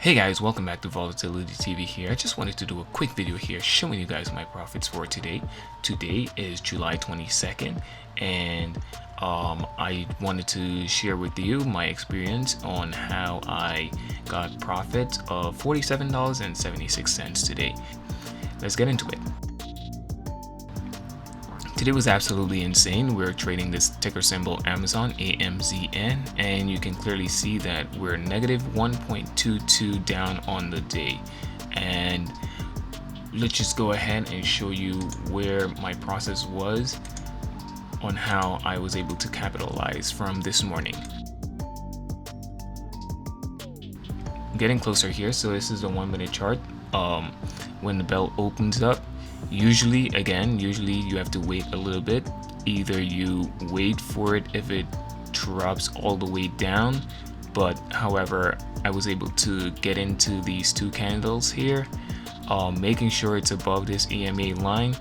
Hey guys, welcome back to VolatilityTV here. I just wanted to do a quick video here showing you guys my profits for today. Today is July 22nd and I wanted to share with you my experience on how I got profits of $47.76 today. Let's get into it. Today was absolutely insane. We're trading this ticker symbol Amazon, AMZN, and you can clearly see that we're negative 1.22 down on the day. And let's just go ahead and show you where my process was on how I was able to capitalize from this morning. Getting closer here, so this is the 1 minute chart. When the bell opens up, usually you have to wait a little bit. Either you wait for it if it drops all the way down, but however I was able to get into these two candles here, making sure it's above this EMA line.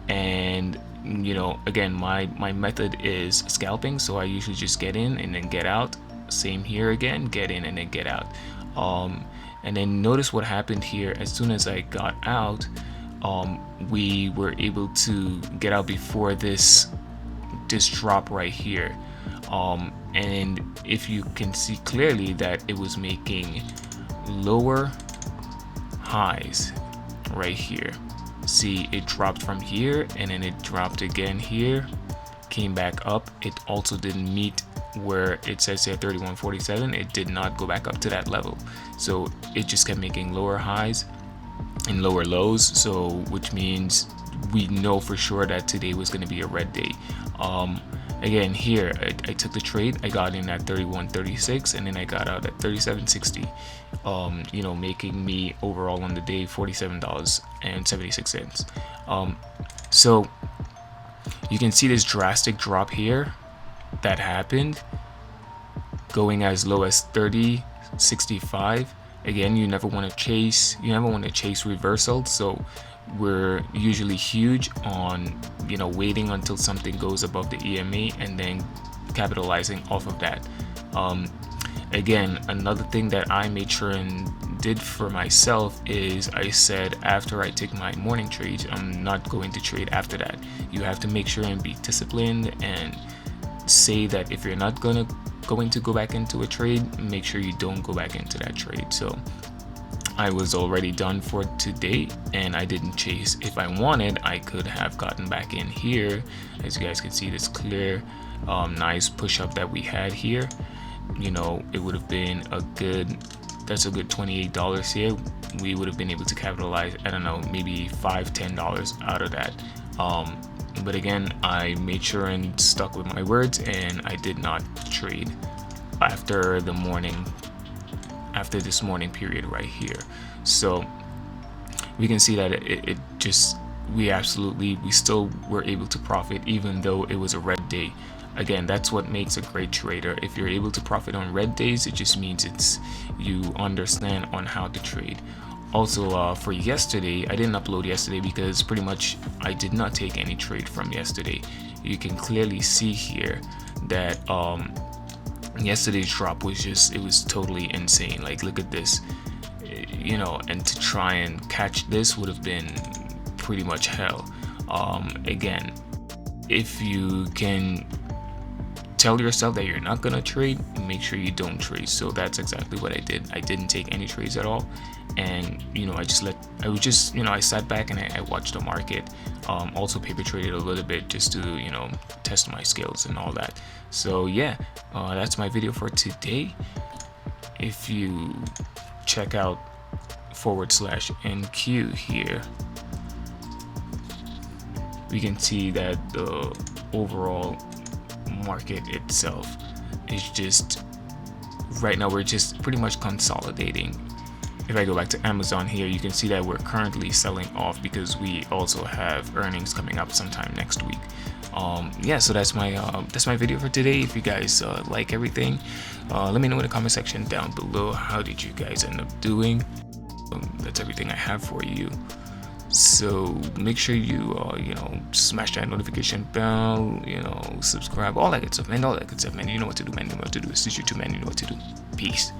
And you know, again, my method is scalping, so I usually just get in and then get out. Same here, again, get in and then get out. And then notice what happened here. As soon as I got out, we were able to get out before this drop right here. And if you can see clearly that it was making lower highs right here. See, it dropped from here and then it dropped again here, came back up. It also didn't meet where it says here 31.47. It did not go back up to that level, so it just kept making lower highs and lower lows, so which means we know for sure that today was going to be a red day. Again, here I took the trade. I got in at 31.36 and then I got out at 37.60, you know, making me overall on the day $47.76. So you can see this drastic drop here that happened, going as low as 30.65. Again, you never want to chase reversals, so we're usually huge on, you know, waiting until something goes above the EMA and then capitalizing off of that. Again, another thing that I made sure and did for myself is I said after I take my morning trades, I'm not going to trade after that. You have to make sure and be disciplined and say that if you're not going to go back into a trade, make sure you don't go back into that trade. So I was already done for today and I didn't chase. If I wanted, I could have gotten back in here. As you guys can see, this clear nice push up that we had here, you know, it would have been a good $28 here. We would have been able to capitalize, I don't know, maybe $5-10 out of that. But again, I made sure and stuck with my words and I did not trade after this morning period right here. So we can see that we still were able to profit even though it was a red day. Again, that's what makes a great trader. If you're able to profit on red days, it just means you understand on how to trade. Also, for yesterday, I didn't upload yesterday because pretty much I did not take any trade from yesterday. You can clearly see here that yesterday's drop was it was totally insane. Like, look at this, you know, and to try and catch this would have been pretty much hell. Again, if you can tell yourself that you're not gonna trade, make sure you don't trade. So that's exactly what I did. I didn't take any trades at all, and you know, I sat back and I watched the market. Also paper traded a little bit just to, you know, test my skills and all that. So yeah, that's my video for today. If you check out /NQ here, we can see that the overall market itself is just, right now we're just pretty much consolidating. If I go back to Amazon here, you can see that we're currently selling off because we also have earnings coming up sometime next week. Yeah, so that's my video for today. If you guys like everything, let me know in the comment section down below. How did you guys end up doing? That's everything I have for you. So make sure you you know, smash that notification bell, you know, subscribe, all that good stuff, man. You know what to do, man. You know what to do. It's YouTube, man. You know what to do. Peace.